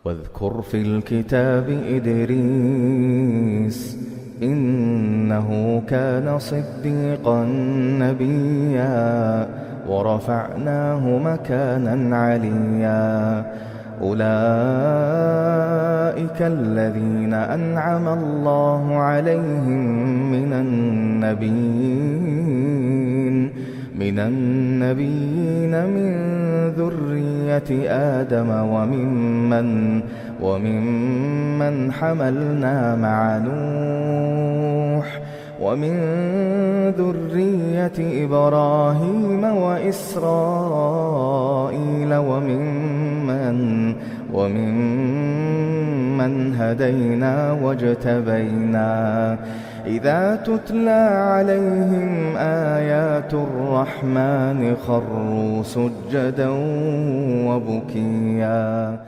واذكر في الكتاب إدريس إنه كان صديقا نبيا ورفعناه مكانا عليا أولئك الذين أنعم الله عليهم من النبيين من ذرية آدم وممن حملنا مع نوح ومن ذرية إبراهيم وإسرائيل وممن هدينا واجتبينا إذا تتلى عليهم آيات الرحمن خروا سجدا وبكيا